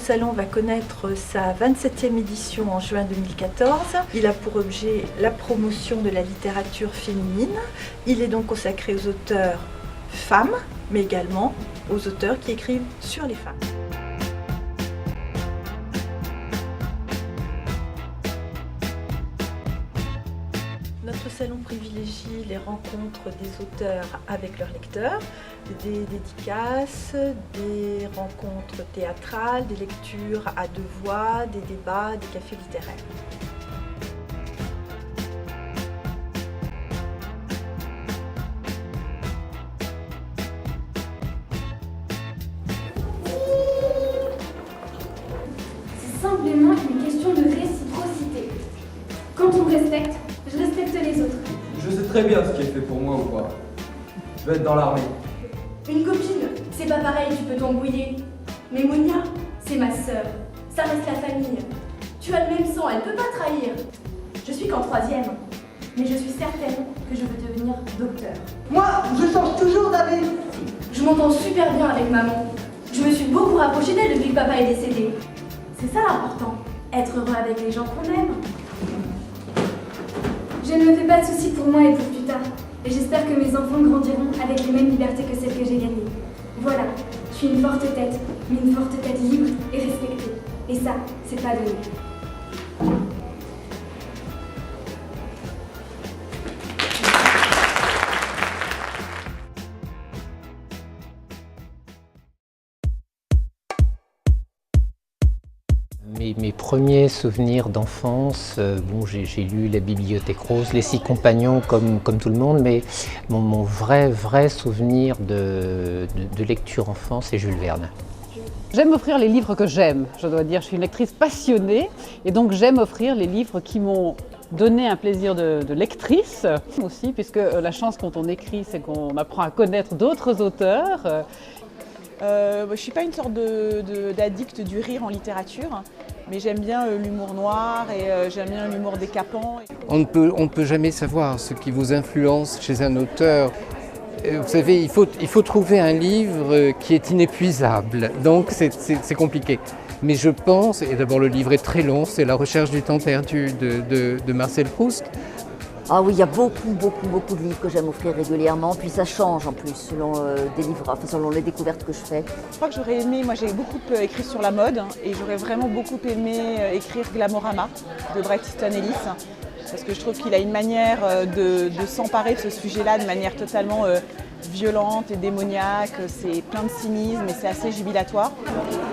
salon va connaître sa 27e édition en juin 2014. Il a pour objet la promotion de la littérature féminine. Il est donc consacré aux auteurs femmes, mais également aux auteurs qui écrivent sur les femmes. Notre salon privilégie les rencontres des auteurs avec leurs lecteurs, des dédicaces, des rencontres théâtrales, des lectures à deux voix, des débats, des cafés littéraires. C'est simplement une question de réciprocité. Quand on me respecte, je respecte les autres. Je sais très bien ce qui est fait pour moi ou pas. Je vais être dans l'armée. Une copine, c'est pas pareil, tu peux t'embrouiller. Mais Monia, c'est ma sœur. Ça reste la famille. Tu as le même sang, elle peut pas trahir. Je suis qu'en 3e, mais je suis certaine que je veux devenir docteur. Moi, je change toujours d'avis. Je m'entends super bien avec maman. Je me suis beaucoup rapprochée d'elle depuis que papa est décédé. C'est ça l'important, être heureux avec les gens qu'on aime. Je ne me fais pas de soucis pour moi et pour plus tard. Et j'espère que mes enfants grandiront avec les mêmes libertés que celles que j'ai gagnées. Voilà, je suis une forte tête, mais une forte tête libre et respectée. Et ça, c'est pas donné. Mes premiers souvenirs d'enfance, j'ai lu La Bibliothèque Rose, Les Six Compagnons comme tout le monde, mais mon vrai souvenir de lecture enfant, c'est Jules Verne. J'aime offrir les livres que j'aime, je dois dire, je suis une lectrice passionnée et donc j'aime offrir les livres qui m'ont donné un plaisir de lectrice aussi, puisque la chance quand on écrit, c'est qu'on apprend à connaître d'autres auteurs. Je ne suis pas une sorte d'addict du rire en littérature, mais j'aime bien l'humour noir et j'aime bien l'humour décapant. On ne peut jamais savoir ce qui vous influence chez un auteur. Vous savez, il faut trouver un livre qui est inépuisable, donc c'est compliqué. Mais je pense, et d'abord le livre est très long, c'est La recherche du temps perdu de Marcel Proust. Ah oui, il y a beaucoup de livres que j'aime offrir régulièrement, puis ça change en plus selon des livres, enfin selon les découvertes que je fais. Je crois que j'aurais aimé, moi j'ai beaucoup écrit sur la mode et j'aurais vraiment beaucoup aimé écrire Glamorama de Bret Easton Ellis parce que je trouve qu'il a une manière de s'emparer de ce sujet-là de manière totalement violente et démoniaque, c'est plein de cynisme et c'est assez jubilatoire.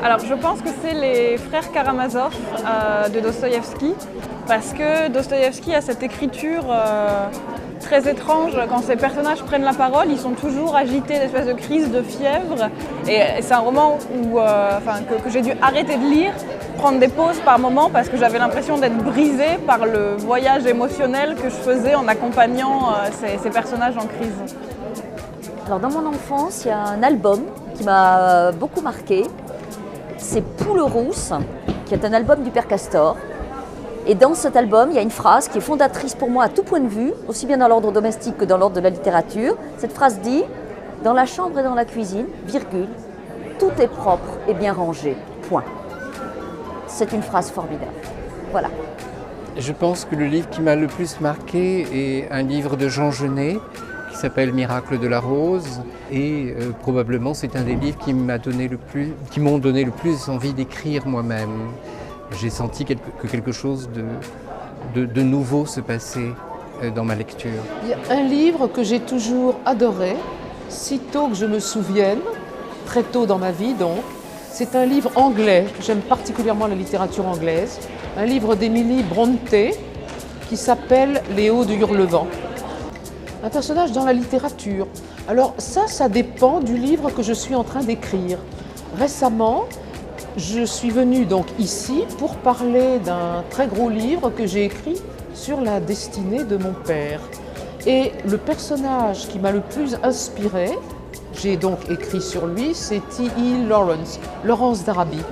Alors je pense que c'est les frères Karamazov de Dostoïevski parce que Dostoïevski a cette écriture très étrange. Quand ces personnages prennent la parole, ils sont toujours agités d'espèces de crises de fièvre et c'est un roman que j'ai dû arrêter de lire, prendre des pauses par moment parce que j'avais l'impression d'être brisée par le voyage émotionnel que je faisais en accompagnant ces personnages en crise. Alors dans mon enfance, il y a un album qui m'a beaucoup marqué, c'est Poule rousse, qui est un album du Père Castor. Et dans cet album, il y a une phrase qui est fondatrice pour moi à tout point de vue, aussi bien dans l'ordre domestique que dans l'ordre de la littérature. Cette phrase dit « Dans la chambre et dans la cuisine, virgule, tout est propre et bien rangé, point ». C'est une phrase formidable. Voilà. Je pense que le livre qui m'a le plus marqué est un livre de Jean Genet, qui s'appelle Miracle de la rose et probablement c'est un des livres qui m'ont donné le plus envie d'écrire moi-même. J'ai senti que quelque chose de nouveau se passait dans ma lecture. Il y a un livre que j'ai toujours adoré, sitôt que je me souvienne, très tôt dans ma vie donc. C'est un livre anglais, j'aime particulièrement la littérature anglaise, un livre d'Emily Brontë qui s'appelle Léo de Hurlevent. Un personnage dans la littérature. Alors ça dépend du livre que je suis en train d'écrire. Récemment, je suis venue donc ici pour parler d'un très gros livre que j'ai écrit sur la destinée de mon père. Et le personnage qui m'a le plus inspiré, j'ai donc écrit sur lui, c'est T.E. Lawrence d'Arabie.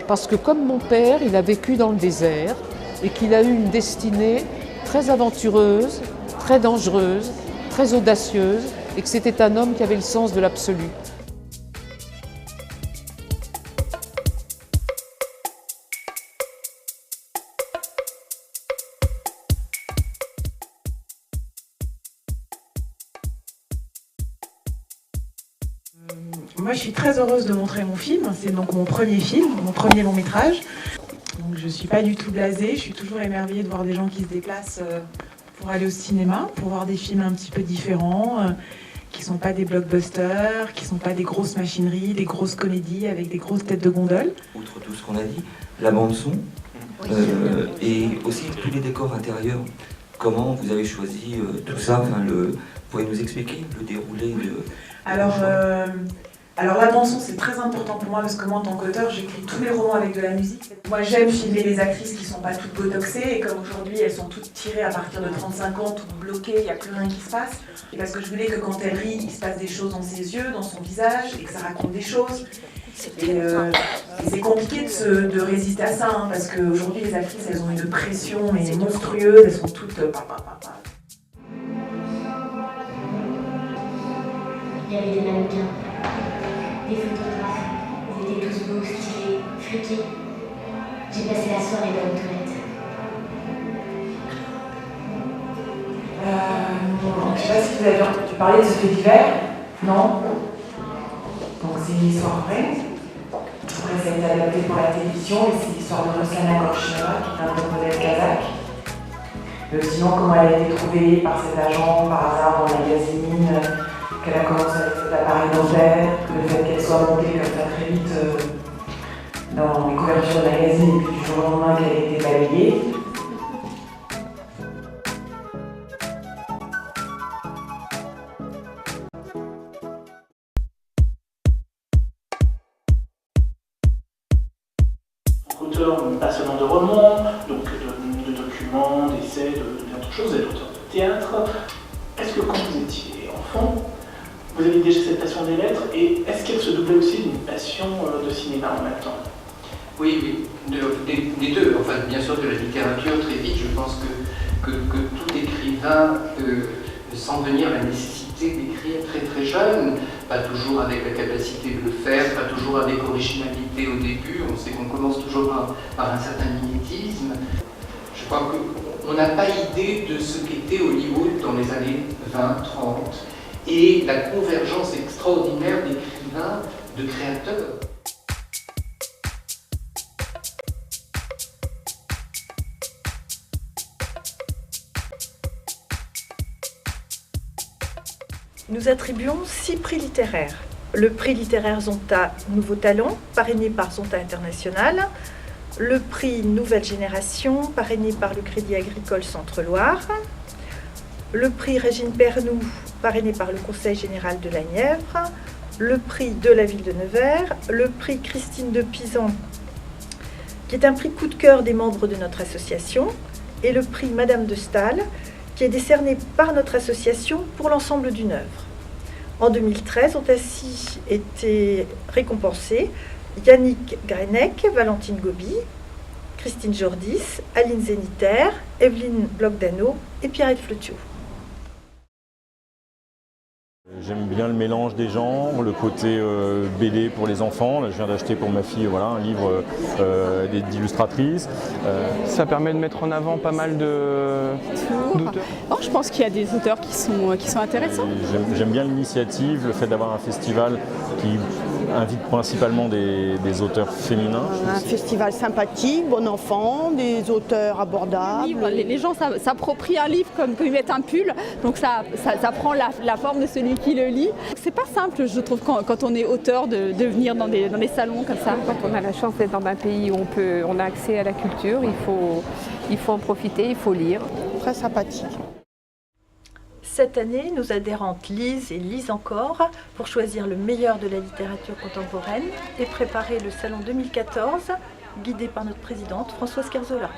Parce que comme mon père, il a vécu dans le désert et qu'il a eu une destinée très aventureuse, très dangereuse, très audacieuse, et que c'était un homme qui avait le sens de l'absolu. Moi, je suis très heureuse de montrer mon film. C'est donc mon premier film, mon premier long métrage. Donc, je ne suis pas du tout blasée. Je suis toujours émerveillée de voir des gens qui se déplacent pour aller au cinéma, pour voir des films un petit peu différents, qui ne sont pas des blockbusters, qui ne sont pas des grosses machineries, des grosses comédies avec des grosses têtes de gondole. Outre tout ce qu'on a dit, la bande-son et aussi tous les décors intérieurs. Comment vous avez choisi tout ça, vous pouvez nous expliquer le déroulé Alors la bande-son, c'est très important pour moi parce que moi, en tant qu'auteur, j'écris tous mes romans avec de la musique. Moi, j'aime filmer les actrices qui ne sont pas toutes botoxées et comme aujourd'hui, elles sont toutes tirées à partir de 35 ans, toutes bloquées, il n'y a plus rien qui se passe. Et parce que je voulais que quand elle rit, il se passe des choses dans ses yeux, dans son visage et que ça raconte des choses. Et c'est compliqué de résister à ça hein, parce qu'aujourd'hui, les actrices, elles ont une pression mais monstrueuse, elles sont toutes... Il y avait des mannequins, des photographes, ils étaient tous beaux, stylés, friqués. J'ai passé la soirée dans une toilette. Je sais pas si vous avez entendu parler de ce fait divers, non? Donc c'est une histoire vraie. Après ça a été adapté pour la télévision et c'est l'histoire de Roslana Gorcheva qui est un top modèle kazakh. Sinon comment elle a été trouvée par cet agent, par hasard dans le magazine, qu'elle a commencé avec cet appareil dentaire, le fait qu'elle soit montée comme ça très vite dans les couvertures de magazines et puis du jour au lendemain qu'elle ait été balayée. Auteur passionnant de romans, donc de documents, d'essais, de bien d'autres choses, et d'auteurs de théâtre. Est-ce que quand vous étiez enfant, vous aviez déjà cette passion des lettres et est-ce qu'elle se doublait aussi d'une passion de cinéma en même temps? Oui, des deux. Enfin, bien sûr, de la littérature, très vite, je pense que tout écrivain sent venir la nécessité d'écrire très très jeune, pas toujours avec la capacité de le faire, pas toujours avec originalité au début. On sait qu'on commence toujours par un certain mimétisme. Je crois qu'on n'a pas idée de ce qu'était Hollywood dans les années 20, 30 et la convergence extraordinaire d'écrivains, de créateurs. Nous attribuons 6 prix littéraires. Le prix littéraire Zonta Nouveau Talent, parrainé par Zonta International. Le prix Nouvelle Génération, parrainé par le Crédit Agricole Centre-Loire. Le prix Régine Pernoud, parrainé par le Conseil Général de la Nièvre. Le prix de la Ville de Nevers. Le prix Christine de Pisan, qui est un prix coup de cœur des membres de notre association. Et le prix Madame de Staël, qui est décerné par notre association pour l'ensemble d'une œuvre. En 2013 ont ainsi été récompensés Yannick Grenek, Valentine Gobi, Christine Jordis, Aline Zéniter, Evelyne Blocdano et Pierrette Fleutiot. J'aime bien le mélange des genres, le côté BD pour les enfants. Là, je viens d'acheter pour ma fille un livre d'illustratrice. Ça permet de mettre en avant pas mal d'auteurs. Oh, je pense qu'il y a des auteurs qui sont intéressants. J'aime bien l'initiative, le fait d'avoir un festival qui invite principalement des auteurs féminins. Un festival sympathique, bon enfant, des auteurs abordables. Les gens s'approprient un livre comme ils mettent un pull, donc ça prend la forme de celui qui le lit. C'est pas simple, je trouve, quand on est auteur de venir dans des salons comme ça. Quand on a la chance d'être dans un pays où on a accès à la culture, il faut en profiter, il faut lire. Très sympathique. Cette année, nos adhérentes lisent et lisent encore pour choisir le meilleur de la littérature contemporaine et préparer le Salon 2014, guidé par notre présidente Françoise Carzola.